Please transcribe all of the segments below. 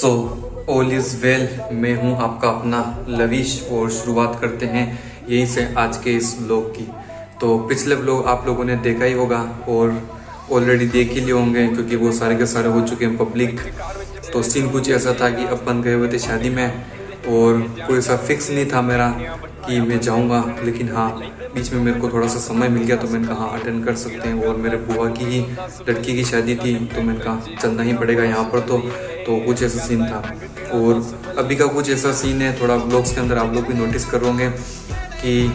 So all is well. मैं हूं आपका अपना लविश और शुरुआत करते हैं यहीं से आज के इस व्लॉग की। तो पिछले व्लॉग आप लोगों ने देखा ही होगा और ऑलरेडी देख ही लिए होंगे क्योंकि वो सारे के सारे हो चुके हैं पब्लिक। तो सीन कुछ ऐसा था कि अपन गए हुए थे शादी में और कोई ऐसा फिक्स नहीं था मेरा कि मैं जाऊंगा, लेकिन हाँ बीच में मेरे को थोड़ा सा समय मिल गया तो मैंने कहा अटेंड कर सकते हैं। और मेरे बुआ की ही लड़की की शादी थी तो मैंने कहा चलना ही पड़ेगा यहाँ पर। तो कुछ ऐसा सीन था और अभी का कुछ ऐसा सीन है। थोड़ा ब्लॉग्स के अंदर आप लोग भी नोटिस करोगे कि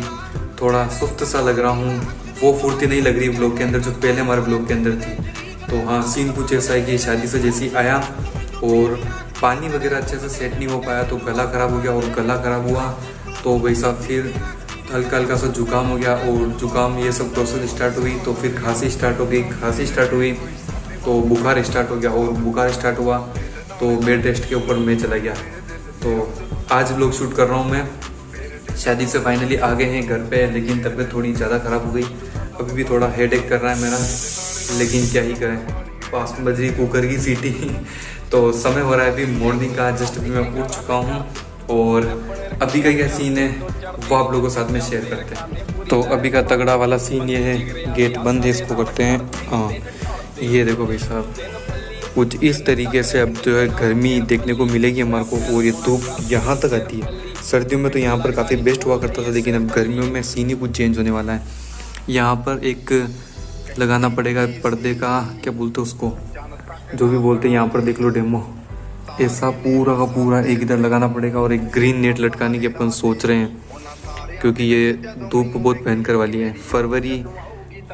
थोड़ा सुस्त सा लग रहा हूँ, वो फुर्ती नहीं लग रही ब्लॉग के अंदर जो पहले हमारे ब्लॉग के अंदर थी। तो हाँ सीन कुछ ऐसा है कि शादी से जैसे आया और पानी वगैरह अच्छे से सेट नहीं हो पाया तो गला ख़राब हो गया, और गला ख़राब हुआ तो वैसा फिर हल्का हल्का सा जुकाम हो गया, और जुकाम ये सब प्रोसेस स्टार्ट हुई तो फिर खांसी स्टार्ट हो गई, खांसी स्टार्ट हुई तो बुखार स्टार्ट हो गया, और बुखार स्टार्ट हुआ तो बेड रेस्ट के ऊपर मैं चला गया। तो आज व्लॉग शूट कर रहा हूँ मैं। शादी से फाइनली आ गए हैं घर पे, लेकिन तबीयत थोड़ी ज़्यादा ख़राब हो गई। अभी भी थोड़ा हेडेक कर रहा है मेरा, लेकिन क्या ही करें, पास में बज रही कुकर की सीटी। तो समय हो रहा है अभी मॉर्निंग का, जस्ट अभी मैं उठ चुका हूँ और अभी का क्या सीन है वो आप लोगों के साथ में शेयर करते हैं। तो अभी का तगड़ा वाला सीन ये है, गेट बंद है, इसको करते हैं। हाँ ये देखो भाई साहब, कुछ इस तरीके से अब जो है गर्मी देखने को मिलेगी हमारे को, और ये धूप यहाँ तक आती है। सर्दियों में तो यहाँ पर काफ़ी बेस्ट हुआ करता था, लेकिन अब गर्मियों में सीन ही कुछ चेंज होने वाला है। यहाँ पर एक लगाना पड़ेगा पर्दे का, क्या बोलते हैं उसको, जो भी बोलते हैं, यहाँ पर देख लो डेमो, ऐसा पूरा का पूरा एक इधर लगाना पड़ेगा, और एक ग्रीन नेट लटकाने की अपन सोच रहे हैं क्योंकि ये धूप बहुत भयंकर वाली है। फरवरी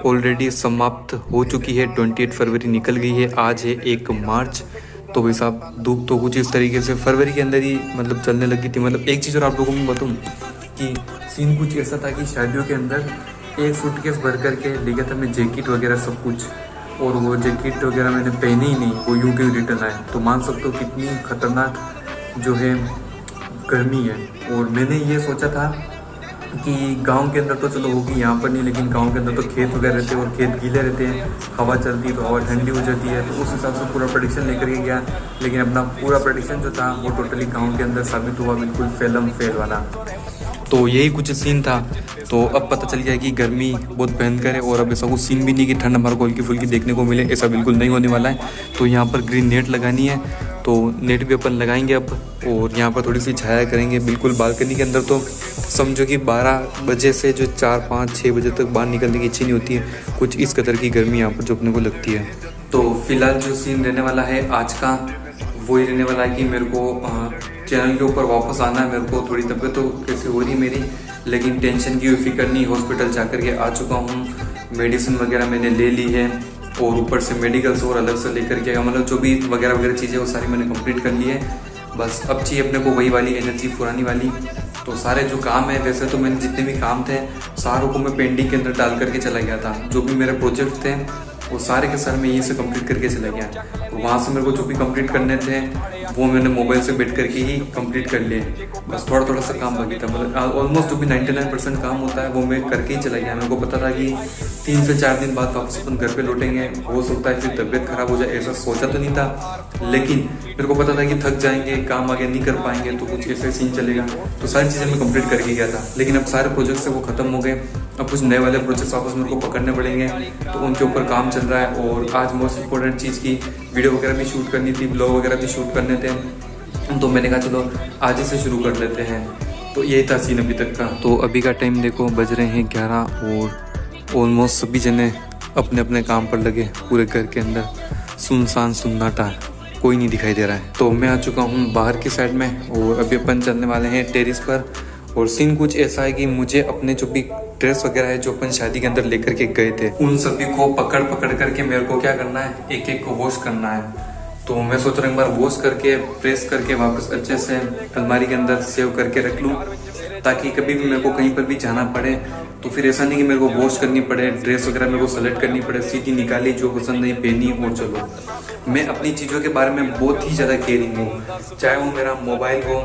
ऑलरेडी समाप्त हो चुकी है, 28 फरवरी निकल गई है, आज है 1 मार्च। तो भाई साहब धूप तो कुछ इस तरीके से फरवरी के अंदर ही मतलब चलने लगी थी। मतलब एक चीज़ और आप लोगों को मैं बताऊँ कि सीन कुछ ऐसा था कि शादियों के अंदर एक सूटकेस भर करके ले गया था मैं, जैकेट वगैरह सब कुछ, और वो जैकेट वगैरह मैंने पहनी ही नहीं, वो यूं के रिटर्न आए। तो मान सकते हो कितनी खतरनाक जो है गर्मी है। और मैंने ये सोचा था कि गांव के अंदर तो चलो होगी, यहाँ पर नहीं, लेकिन गांव के अंदर तो खेत वगैरह रहते हैं और खेत गीले रहते हैं, हवा चलती है तो हवा ठंडी हो जाती है। तो उस हिसाब से पूरा प्रेडिक्शन लेकर के गया, लेकिन अपना पूरा प्रेडिक्शन जो था वो टोटली गाँव के अंदर साबित हुआ बिल्कुल फेल वाला। तो यही कुछ सीन था। तो अब पता चल गया कि गर्मी बहुत भयंकर है, और अब ऐसा कुछ सीन भी नहीं कि ठंड हमारे को हल्की फुल्की देखने को मिले, ऐसा बिल्कुल नहीं होने वाला है। तो यहाँ पर ग्रीन नेट लगानी है, तो नेट भी अपन लगाएंगे अब, और यहाँ पर थोड़ी सी छाया करेंगे बिल्कुल बालकनी के अंदर। तो समझो कि 12 बजे से जो 4, 5, 6 बजे तक बाहर निकलने की इच्छा नहीं होती है, कुछ इस कदर की गर्मी यहाँ पर जो अपने को लगती है। तो फिलहाल जो सीन रहने वाला है आज का वो ही रहने वाला है कि मेरे को चैनल के ऊपर वापस आना है। मेरे को थोड़ी तबीयत तो कैसे हो रही मेरी, लेकिन टेंशन की फिक्र नहीं, हॉस्पिटल जाकर के आ चुका हूँ, मेडिसिन वगैरह मैंने ले ली है, और ऊपर से मेडिकल से और अलग से लेकर के मतलब जो भी वगैरह चीज़ें वो सारी मैंने कंप्लीट कर ली है। बस अब चाहिए अपने को वही वाली एनर्जी पुरानी वाली। तो सारे जो काम है, वैसे तो मैंने जितने भी काम थे सारों को मैं पेंडिंग के अंदर डाल करके चला गया था। जो भी मेरे प्रोजेक्ट थे वो सारे के सारे मैं यहीं से कंप्लीट करके चला गया। तो वहाँ से मेरे को जो भी कंप्लीट करने थे वो मैंने मोबाइल से बैठ करके ही कंप्लीट कर लिए। बस थोड़ा थोड़ा सा काम बाकी था, मतलब ऑलमोस्ट जो भी 99% काम होता है वो मैं करके ही चला गया। मेरे को पता था कि 3 से 4 दिन बाद वापस अपन घर पे लौटेंगे, हो सकता है फिर तबीयत खराब हो जाए, ऐसा सोचा तो नहीं था, लेकिन मेरे को पता था कि थक जाएंगे, काम आगे नहीं कर पाएंगे, तो कुछ ऐसे सीन चलेगा। तो सारी चीज़ें मैं कंप्लीट करके गया था, लेकिन अब सारे प्रोजेक्ट से वो खत्म हो गए। अब कुछ नए वाले प्रोजेक्ट्स वापस मेरे को पकड़ने पड़ेंगे, तो उनके ऊपर काम चल रहा है। और आज मोस्ट इम्पोर्टेंट चीज़ की वीडियो वगैरह भी शूट करनी थी, ब्लॉग वगैरह भी शूट करने थे, तो मैंने कहा चलो आज ही से शुरू कर लेते हैं। तो यही था सीन अभी तक का। तो अभी का टाइम देखो, बज रहे हैं 11, और ऑलमोस्ट सभी जने अपने अपने काम पर लगे। पूरे घर के अंदर सुनसान सन्नाटा, कोई नहीं दिखाई दे रहा है। तो मैं आ चुका हूँ बाहर की साइड में, और अभी अपन चलने वाले हैं टेरिस पर। और सीन कुछ ऐसा है कि मुझे अपने जो भी ड्रेस वगैरह है जो अपन शादी के अंदर लेकर के गए थे, उन सभी को पकड़ करके मेरे को क्या करना है, एक एक को वॉश करना है। तो मैं सोच रहा हूँ एक बार वॉश करके प्रेस करके वापस अच्छे से अलमारी के अंदर सेव करके रख लूँ, ताकि कभी भी मेरे को कहीं पर भी जाना पड़े तो फिर ऐसा नहीं कि मेरे को वॉश करनी पड़े, ड्रेस वगैरह मेरे को सेलेक्ट करनी पड़े, सीधी निकाली जो पसंद नहीं पहनी और चलो। मैं अपनी चीज़ों के बारे में बहुत ही ज़्यादा केयरिंग हूँ, चाहे वो मेरा मोबाइल हो,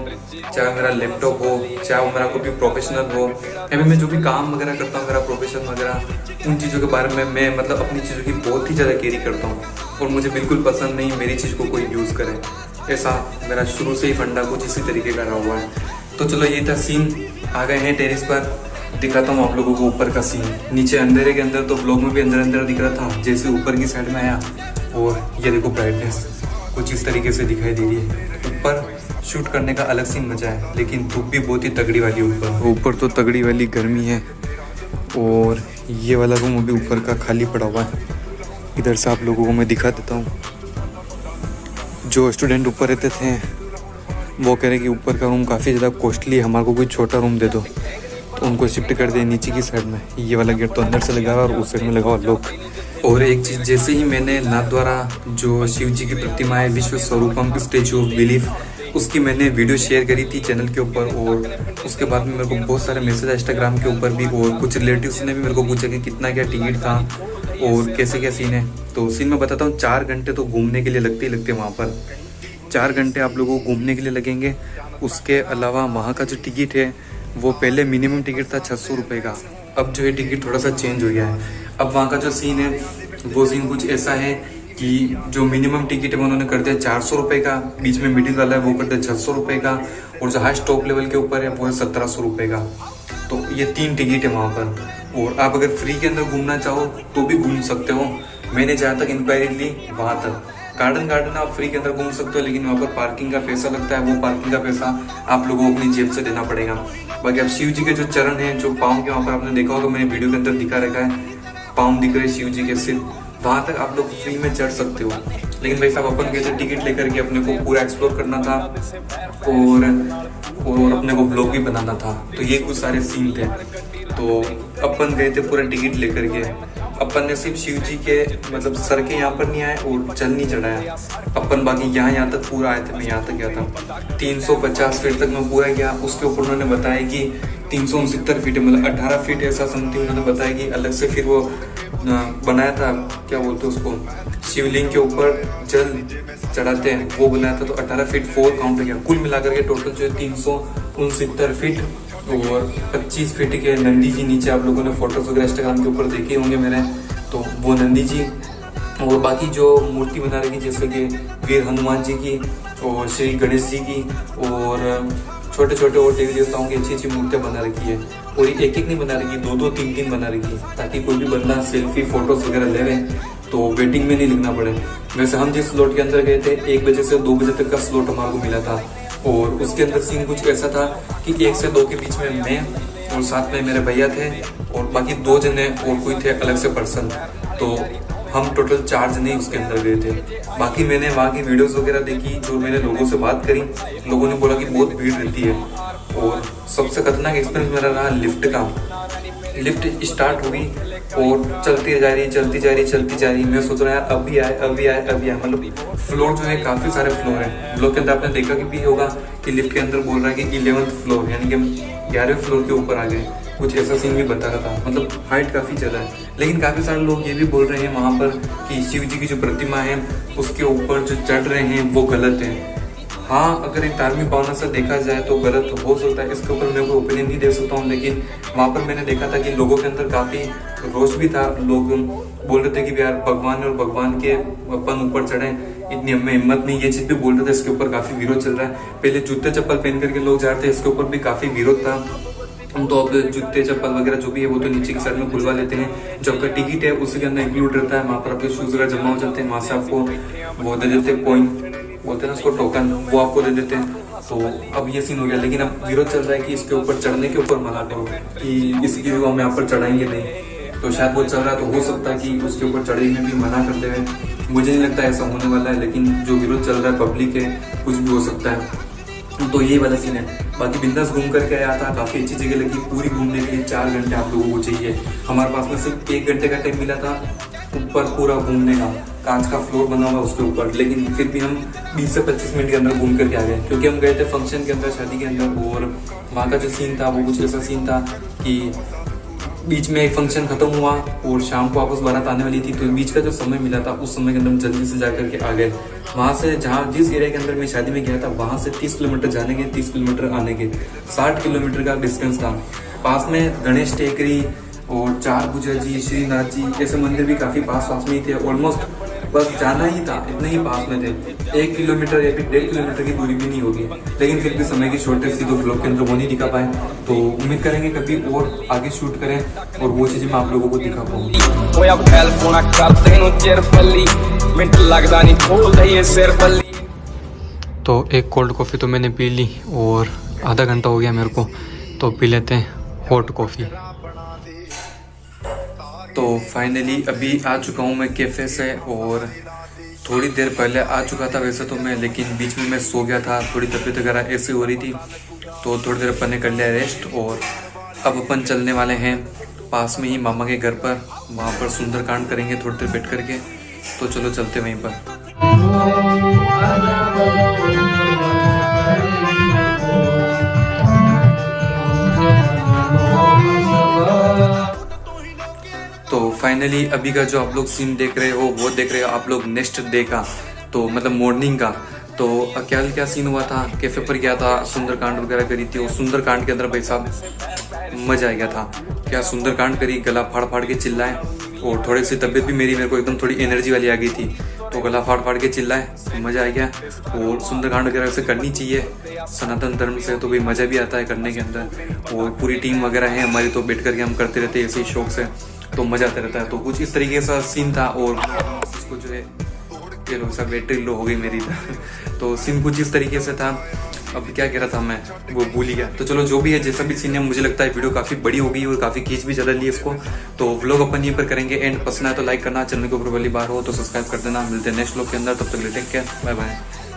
चाहे मेरा लैपटॉप हो, चाहे वो मेरा कोई भी प्रोफेशनल हो, या मैं जो भी काम वगैरह करता हूँ मेरा प्रोफेशन वगैरह, उन चीज़ों के बारे में मैं मतलब अपनी चीज़ों की बहुत ही ज़्यादा केयरिंग करता हूँ। और मुझे बिल्कुल पसंद नहीं मेरी चीज़ को कोई यूज़ करे। ऐसा मेरा शुरू से ही फंडा कुछ इसी तरीके का रहा हुआ है। तो चलो ये था सीन। आ गए हैं टेरेस पर, दिखाता हूँ आप लोगों को ऊपर का सीन। नीचे अंधेरे के अंदर तो ब्लॉग में भी अंदर अंदर दिख रहा था, जैसे ऊपर की साइड में आया और ये देखो ब्राइटनेस कुछ इस तरीके से दिखाई दे रही है। ऊपर शूट करने का अलग सी मजा है, लेकिन धूप भी बहुत ही तगड़ी वाली ऊपर तो तगड़ी वाली गर्मी है। और ये वाला रूम अभी ऊपर का खाली पड़ा हुआ है। इधर से आप लोगों को मैं दिखा देता हूँ। जो स्टूडेंट ऊपर रहते थे वो कह रहे कि ऊपर का रूम काफ़ी ज़्यादा कॉस्टली है, हमारे को कोई छोटा रूम दे दो, तो उनको शिफ्ट कर दिया नीचे की साइड में। ये वाला गेट तो अंदर से लगा हुआ और उस साइड में लगा हुआ लॉक। और एक चीज़, जैसे ही मैंने नाथद्वारा जो शिव जी की प्रतिमा है विश्व स्वरूपम स्टैचू ऑफ बिलीफ, उसकी मैंने वीडियो शेयर करी थी चैनल के ऊपर, और उसके बाद में मेरे को बहुत सारे मैसेज इंस्टाग्राम के ऊपर भी, और कुछ रिलेटिव्स ने भी मेरे को पूछा कि कितना क्या टिकट था और कैसे क्या सीन है। तो सीन मैं बताता हूँ। 4 घंटे तो घूमने के लिए लगते ही लगते हैं वहाँ पर। 4 घंटे आप लोगों को घूमने के लिए लगेंगे। उसके अलावा वहाँ का जो टिकट है वो पहले मिनिमम टिकट था 600 रुपये का, अब जो है टिकट थोड़ा सा चेंज हो गया है। अब वहाँ का जो सीन है वो सीन कुछ ऐसा है कि जो मिनिमम टिकट है उन्होंने कर दिया 400 रुपये का, बीच में मिडिल वाला है वो कर दिया 600 रुपये का, और जो हाईएस्ट टॉप लेवल के ऊपर है वो है 1700 रुपये का। तो ये 3 टिकट है वहाँ पर। और आप अगर फ्री के अंदर घूमना चाहो तो भी घूम सकते हो। मैंने जहाँ तक इंक्वायरी ली वहाँ तक गार्डन आप फ्री के अंदर घूम सकते हो, लेकिन वहाँ पर पार्किंग का पैसा लगता है। वो पार्किंग का पैसा आप लोगों को अपनी जेब से देना पड़ेगा। बाकी आप शिव जी के जो चरण हैं, जो पाँव के वहाँ पर आपने देखा होगा, मैंने वीडियो के अंदर दिखा रखा है, पाँव दिख रहे शिव जी के सिर, वहाँ तक आप लोग फ्री में चढ़ सकते हो। लेकिन भाई साहब अपन कैसे टिकट लेकर के अपने को पूरा एक्सप्लोर करना था और अपने को ब्लॉग भी बनाना था, तो ये कुछ सारे सीन थे। तो अपन गए थे पूरा टिकट लेकर के। अपन ने सिर्फ शिव जी के मतलब सर के यहाँ पर नहीं आए और चल नहीं चढ़ाया अपन, बाकी यहाँ तक पूरा आए थे। मैं यहाँ तक गया था 350 फीट तक मैं पूरा गया। उसके ऊपर उन्होंने बताया कि 369 फीट है, मतलब 18 फीट ऐसा समथिंग उन्होंने बताया कि अलग से फिर वो बनाया था, क्या बोलते हैं उसको, शिवलिंग के ऊपर जल चढ़ाते हैं वो बनाया था। तो 18 फीट 4 काउंट किया। कुल मिलाकर के टोटल जो है 369 फीट और 25 फीट के नंदी जी नीचे आप लोगों ने फोटोज वगैरह इंस्टाग्राम के ऊपर देखे होंगे मेरे, तो वो नंदी जी और बाकी जो मूर्ति बना रखी जैसे कि वीर हनुमान जी की और श्री गणेश जी की और छोटे छोटे और देवी देवताओं की अच्छी अच्छी मूर्तियाँ बना रखी है। और एक एक नहीं बना रखी, 2-2 3-3 बना रखी, ताकि कोई भी बंदा सेल्फी फोटोज वगैरह ले रहे तो वेटिंग में नहीं लिखना पड़े। वैसे हम जिस स्लॉट के अंदर गए थे 1 बजे से 2 बजे तक का स्लॉट हमारे को मिला था, और उसके अंदर सीन कुछ ऐसा था कि 1 से 2 के बीच में मैं और साथ में मेरे भैया थे और बाकी 2 जने और कोई थे अलग से पर्सन, तो हम टोटल 4 जने उसके अंदर गए थे। बाकी मैंने वहाँ की वीडियोस वगैरह देखी, जो मैंने लोगों से बात करी, लोगों ने बोला कि बहुत भीड़ रहती है। और सबसे खतरनाक एक्सपीरियंस मेरा रहा लिफ्ट का। लिफ्ट स्टार्ट हुई और चलती जा रही। मैं सोच रहा यार अभी आए, मतलब फ्लोर जो है काफ़ी सारे फ्लोर है। ब्लॉक के अंदर आपने देखा कि भी होगा कि लिफ्ट के अंदर बोल रहा है कि 11th फ्लोर, यानी कि हम 11वें फ्लोर के ऊपर आ गए। कुछ ऐसा सीन भी बता रहा था, मतलब हाइट काफ़ी ज़्यादा है। लेकिन काफ़ी सारे लोग ये भी बोल रहे हैं वहाँ पर कि शिव जी की जो प्रतिमा है उसके ऊपर जो चढ़ रहे हैं वो गलत है। हाँ, अगर एक धार्मिक भावना से देखा जाए तो गलत हो सकता है, इसके ऊपर मैं कोई ओपिनियन नहीं दे सकता हूँ। लेकिन वहाँ पर मैंने देखा था कि लोगों के अंदर काफ़ी रोष भी था। लोग बोल रहे थे कि यार भगवान और भगवान के अपन ऊपर चढ़े, इतनी हमें हिम्मत नहीं, ये चीज़ भी बोल रहे थे। इसके ऊपर काफ़ी विरोध चल रहा है। पहले जूते चप्पल पहन करके लोग जा रहे थे, इसके ऊपर भी काफ़ी विरोध था। हम तो अब जूते चप्पल वगैरह जो भी है वो तो नीचे की साइड में खुलवा लेते हैं। जो आपका टिकट है उसके अंदर इंक्लूड रहता है, वहाँ पर आपके शूज़ वगैरह जमा हो जाते हैं, वहाँ से आपको वो दे देते हैं, कॉइन बोलते हैं ना उसको, टोकन, वो आपको दे देते हैं। तो अब ये सीन हो गया। लेकिन अब विरोध चल रहा है कि इसके ऊपर चढ़ने के ऊपर मना करो, कि इसकी जो हम यहाँ पर चढ़ाएंगे नहीं। तो शायद वो चल रहा है, तो हो सकता है कि उसके ऊपर चढ़ने में भी मना कर दे। मुझे नहीं लगता ऐसा होने वाला है, लेकिन जो विरोध चल रहा है पब्लिक है, कुछ भी हो सकता है। तो ये वाला सीन है। बाकी बिंदास घूम करके आया था, काफ़ी अच्छी जगह लगी। पूरी घूमने के लिए 4 घंटे आप लोगों को चाहिए। हमारे पास में सिर्फ 1 घंटे का टाइम मिला था ऊपर पूरा घूमने का। कांच का फ्लोर बना हुआ उसके ऊपर, लेकिन फिर भी हम 20 से 25 मिनट के अंदर घूम करके आ गए, क्योंकि हम गए थे फंक्शन के अंदर, शादी के अंदर। और वहाँ का जो सीन था वो कुछ ऐसा सीन था कि बीच में एक फंक्शन खत्म हुआ और शाम को वापस बारात आने वाली थी, तो बीच का जो समय मिला था उस समय के अंदर हम जल्दी से जा करके आ गए। वहाँ से जिस एरिया के अंदर मैं शादी में गया था, वहाँ से 30 किलोमीटर जाने के, 30 किलोमीटर आने के, 60 किलोमीटर का डिस्टेंस था। पास में गणेश टेकरी और 4 भुजा जी, श्रीनाथ जी, ऐसे मंदिर भी काफ़ी पास में ही थे। ऑलमोस्ट बस जाना ही था, इतने ही पास में थे, 1 किलोमीटर या फिर 1.5 किलोमीटर की दूरी भी नहीं होगी, लेकिन फिर भी समय की शॉर्टेज थी तो व्लॉग के अंदर वो नहीं दिखा पाए। तो उम्मीद करेंगे कभी और आगे शूट करें और वो चीज़ें मैं आप लोगों को दिखा पाऊँ। तो एक कोल्ड कॉफ़ी तो मैंने पी ली और आधा घंटा हो गया मेरे को, तो पी लेते हैं हॉट कॉफ़ी। तो फाइनली अभी आ चुका हूँ मैं कैफ़े से और थोड़ी देर पहले आ चुका था वैसे तो मैं, लेकिन बीच में मैं सो गया था, थोड़ी तबीयत वगैरह ऐसी हो रही थी, तो थोड़ी देर अपन ने कर लिया रेस्ट और अब अपन चलने वाले हैं पास में ही मामा के घर पर, वहाँ पर सुंदरकांड करेंगे थोड़ी देर बैठ करके। तो चलो चलते वहीं पर। तो फाइनली अभी का जो आप लोग सीन देख रहे हो वो देख रहे हो आप लोग नेक्स्ट डे का, तो मतलब मॉर्निंग का। तो क्या क्या सीन हुआ था, कैफे पर गया था, सुंदरकांड वगैरह करी थी। और सुंदरकांड के अंदर भाई साहब मजा आ गया था, क्या सुंदरकांड करी, गला फाड़ फाड़ के चिल्लाए और थोड़ी सी तबीयत भी मेरे को एकदम थोड़ी एनर्जी वाली आ गई थी, तो गला फाड़ फाड़ के चिल्लाए, मज़ा आ गया। और सुंदरकांड वगैरह वैसे करनी चाहिए सनातन धर्म से, तो भाई मज़ा भी आता है करने के अंदर। और पूरी टीम वगैरह है हमारी, तो बैठ करके हम करते रहते हैं ऐसे ही शौक से, तो मज़ा आता रहता है। तो कुछ इस तरीके का सीन था और इसको जो है ये लोग सब बैटरी लो हो गई मेरी तो सीन कुछ इस तरीके से था। अब क्या कह रहा था मैं, वो भूल ही गया। तो चलो जो भी है, जैसा भी सीन है, मुझे लगता है वीडियो काफ़ी बड़ी हो गई और काफ़ी खींच भी ज़्यादा ली इसको, तो व्लॉग अपन यहीं पर करेंगे एंड। पसंद आए तो लाइक करना, चैनल के ऊपर वाली बार हो तो सब्सक्राइब कर देना। मिलते हैं नेक्स्ट व्लॉग के अंदर, तब तक टेक केयर, बाय बाय।